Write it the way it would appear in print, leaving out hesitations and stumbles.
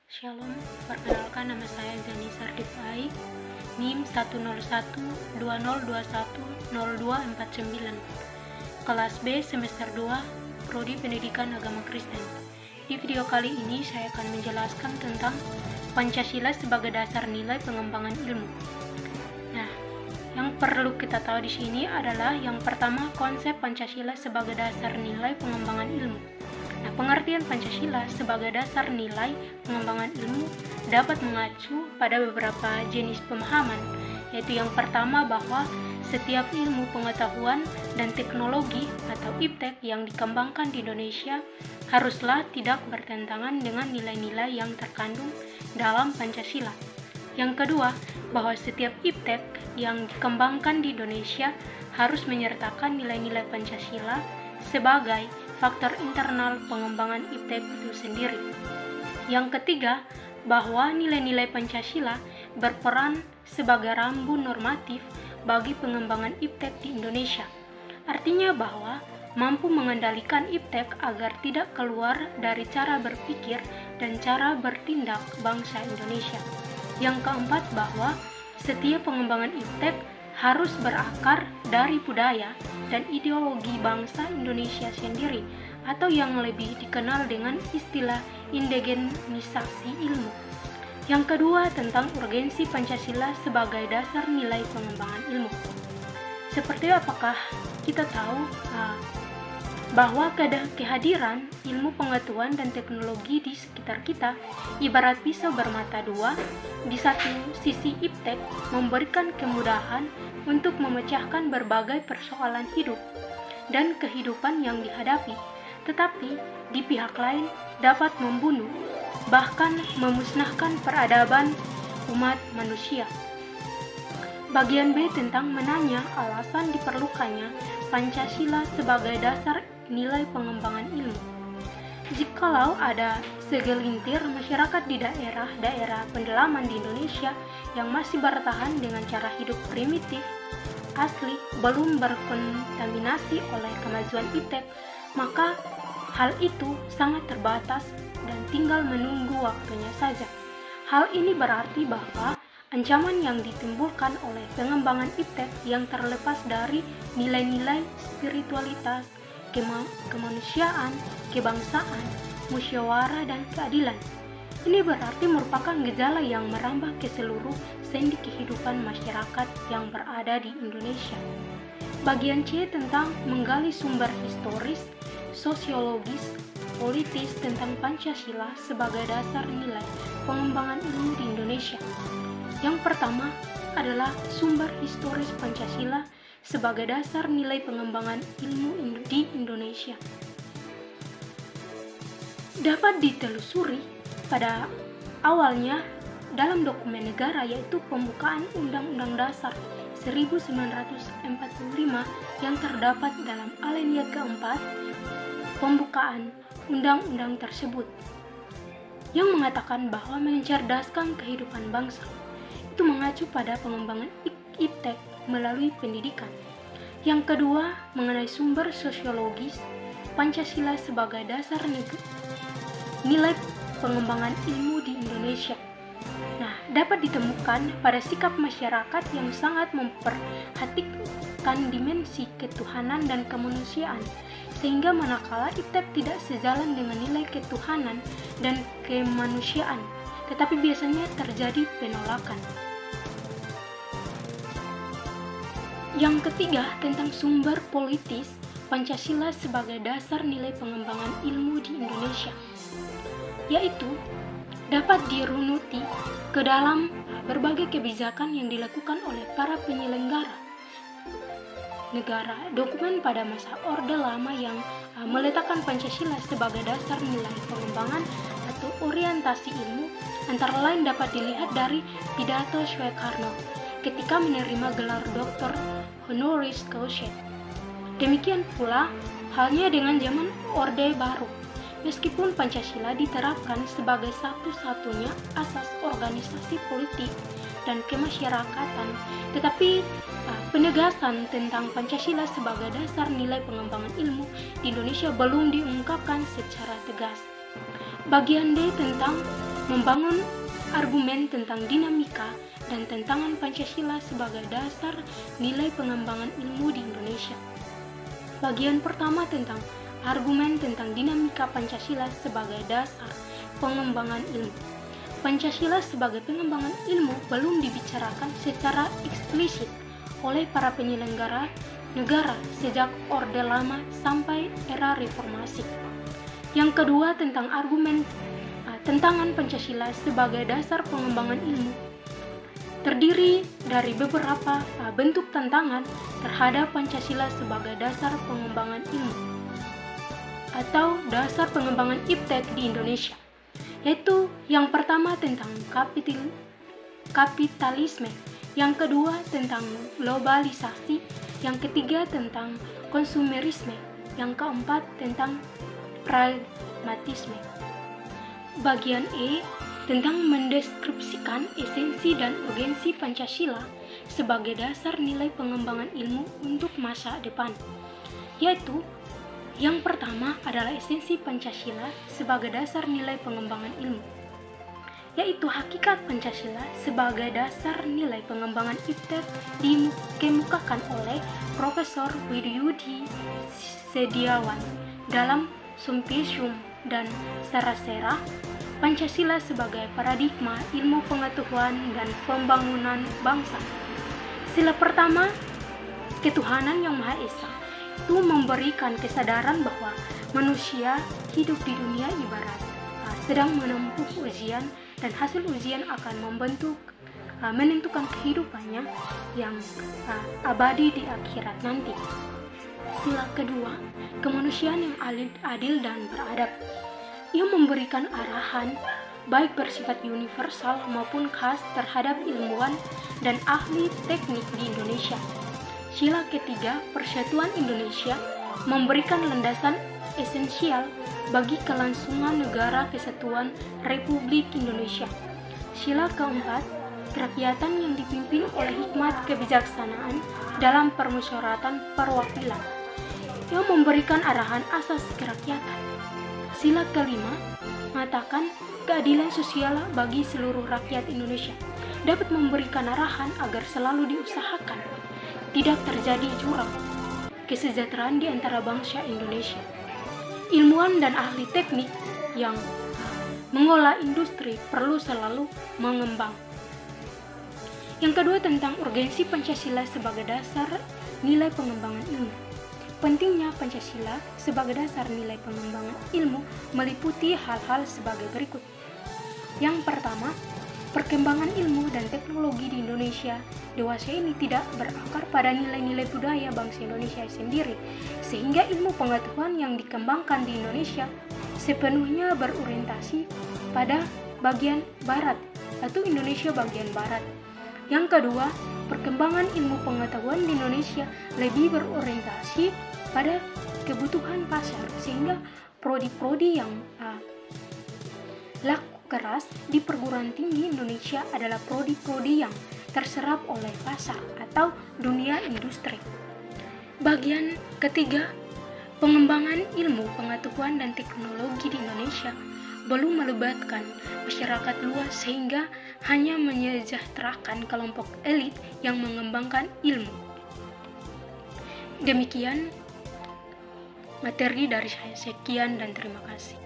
Shalom, perkenalkan nama saya Zani Sardifai, NIM 10120210249, kelas B semester 2, Prodi Pendidikan Agama Kristen. Di video kali ini saya akan menjelaskan tentang Pancasila sebagai dasar nilai pengembangan ilmu. Nah, yang perlu kita tahu di sini adalah yang pertama, konsep Pancasila sebagai dasar nilai pengembangan ilmu. Nah, pengertian Pancasila sebagai dasar nilai pengembangan ilmu dapat mengacu pada beberapa jenis pemahaman, yaitu yang pertama bahwa setiap ilmu pengetahuan dan teknologi atau IPTEK yang dikembangkan di Indonesia haruslah tidak bertentangan dengan nilai-nilai yang terkandung dalam Pancasila. Yang kedua, bahwa setiap IPTEK yang dikembangkan di Indonesia harus menyertakan nilai-nilai Pancasila sebagai faktor internal pengembangan IPTEK itu sendiri. Yang ketiga, bahwa nilai-nilai Pancasila berperan sebagai rambu normatif bagi pengembangan IPTEK di Indonesia. Artinya bahwa mampu mengendalikan IPTEK agar tidak keluar dari cara berpikir dan cara bertindak bangsa Indonesia. Yang keempat, bahwa setiap pengembangan IPTEK harus berakar dari budaya dan ideologi bangsa Indonesia sendiri, atau yang lebih dikenal dengan istilah indigenisasi ilmu. Yang kedua, tentang urgensi Pancasila sebagai dasar nilai pengembangan ilmu. Seperti apakah kita tahu bahwa kehadiran ilmu pengetahuan dan teknologi di sekitar kita ibarat pisau bermata dua. Di satu sisi IPTEK memberikan kemudahan untuk memecahkan berbagai persoalan hidup dan kehidupan yang dihadapi, tetapi di pihak lain dapat membunuh, bahkan memusnahkan peradaban umat manusia. Bagian B tentang menanya alasan diperlukannya Pancasila sebagai dasar nilai pengembangan ilmu. Jikalau ada segelintir masyarakat di daerah-daerah pedalaman di Indonesia yang masih bertahan dengan cara hidup primitif, asli, belum berkontaminasi oleh kemajuan IPTEK, maka hal itu sangat terbatas dan tinggal menunggu waktunya saja. Hal ini berarti bahwa ancaman yang ditimbulkan oleh pengembangan IPTEK yang terlepas dari nilai-nilai spiritualitas, kemanusiaan, kebangsaan, musyawarah, dan keadilan. Ini berarti merupakan gejala yang merambah ke seluruh sendi kehidupan masyarakat yang berada di Indonesia. Bagian C tentang menggali sumber historis, sosiologis, politis tentang Pancasila sebagai dasar nilai pengembangan ilmu di Indonesia. Yang pertama adalah sumber historis Pancasila sebagai dasar nilai pengembangan ilmu di Indonesia. Dapat ditelusuri pada awalnya dalam dokumen negara, yaitu pembukaan Undang-Undang Dasar 1945 yang terdapat dalam alinea keempat pembukaan undang-undang tersebut, yang mengatakan bahwa mencerdaskan kehidupan bangsa itu mengacu pada pengembangan IPTEK melalui pendidikan. Yang kedua, mengenai sumber sosiologis Pancasila sebagai dasar nilai pengembangan ilmu di Indonesia. Nah, dapat ditemukan pada sikap masyarakat yang sangat memperhatikan dimensi ketuhanan dan kemanusiaan, sehingga manakala IPTEK tidak sejalan dengan nilai ketuhanan dan kemanusiaan, tetapi biasanya terjadi penolakan. Yang ketiga, tentang sumber politis Pancasila sebagai dasar nilai pengembangan ilmu di Indonesia, yaitu dapat dirunuti ke dalam berbagai kebijakan yang dilakukan oleh para penyelenggara negara. Dokumen pada masa Orde Lama yang meletakkan Pancasila sebagai dasar nilai pengembangan atau orientasi ilmu antara lain dapat dilihat dari pidato Soekarno ketika menerima gelar doktor honoris causa. Demikian pula halnya dengan zaman Orde Baru. Meskipun Pancasila diterapkan sebagai satu-satunya asas organisasi politik dan kemasyarakatan, tetapi penegasan tentang Pancasila sebagai dasar nilai pengembangan ilmu di Indonesia belum diungkapkan secara tegas. Bagian D tentang membangun argumen tentang dinamika dan tantangan Pancasila sebagai dasar nilai pengembangan ilmu di Indonesia. Bagian pertama tentang argumen tentang dinamika Pancasila sebagai dasar pengembangan ilmu. Pancasila sebagai pengembangan ilmu belum dibicarakan secara eksplisit oleh para penyelenggara negara sejak Orde Lama sampai era Reformasi. Yang kedua tentang argumen tantangan Pancasila sebagai dasar pengembangan ilmu terdiri dari beberapa bentuk tantangan terhadap Pancasila sebagai dasar pengembangan ilmu atau dasar pengembangan iptek di Indonesia, yaitu yang pertama tentang kapitalisme, yang kedua tentang globalisasi, yang ketiga tentang konsumerisme, yang keempat tentang pragmatisme. Bagian E tentang mendeskripsikan esensi dan urgensi Pancasila sebagai dasar nilai pengembangan ilmu untuk masa depan, yaitu yang pertama adalah esensi Pancasila sebagai dasar nilai pengembangan ilmu, yaitu hakikat Pancasila sebagai dasar nilai pengembangan iptek dikemukakan oleh Profesor Widyudi Setiawan dalam Symposium dan Sarasera Pancasila sebagai paradigma ilmu pengetahuan dan pembangunan bangsa. Sila pertama, ketuhanan yang Maha Esa, itu memberikan kesadaran bahwa manusia hidup di dunia ibarat sedang menempuh ujian dan hasil ujian akan menentukan kehidupannya yang abadi di akhirat nanti. Sila kedua, kemanusiaan yang adil dan beradab. Ia memberikan arahan baik bersifat universal maupun khas terhadap ilmuwan dan ahli teknik di Indonesia. Sila ketiga, persatuan Indonesia memberikan landasan esensial bagi kelangsungan negara kesatuan Republik Indonesia. Sila keempat, kerakyatan yang dipimpin oleh hikmat kebijaksanaan dalam permusyawaratan perwakilan. Ia memberikan arahan asas kerakyatan. Sila kelima, mengatakan keadilan sosial bagi seluruh rakyat Indonesia, dapat memberikan arahan agar selalu diusahakan tidak terjadi jurang kesejahteraan di antara bangsa Indonesia. Ilmuwan dan ahli teknik yang mengolah industri perlu selalu mengembang. Yang kedua tentang urgensi Pancasila sebagai dasar nilai pengembangan ilmu. Pentingnya Pancasila sebagai dasar nilai pengembangan ilmu meliputi hal-hal sebagai berikut. Yang pertama, perkembangan ilmu dan teknologi di Indonesia dewasa ini tidak berakar pada nilai-nilai budaya bangsa Indonesia sendiri, sehingga ilmu pengetahuan yang dikembangkan di Indonesia sepenuhnya berorientasi pada bagian barat atau Indonesia bagian barat. Yang kedua, perkembangan ilmu pengetahuan di Indonesia lebih berorientasi pada kebutuhan pasar, sehingga prodi-prodi yang laku keras di perguruan tinggi Indonesia adalah prodi-prodi yang terserap oleh pasar atau dunia industri. Bagian ketiga, pengembangan ilmu pengetahuan dan teknologi di Indonesia belum melibatkan masyarakat luas sehingga hanya menyejahterakan kelompok elit yang mengembangkan ilmu. Demikian materi dari saya. Sekian dan terima kasih.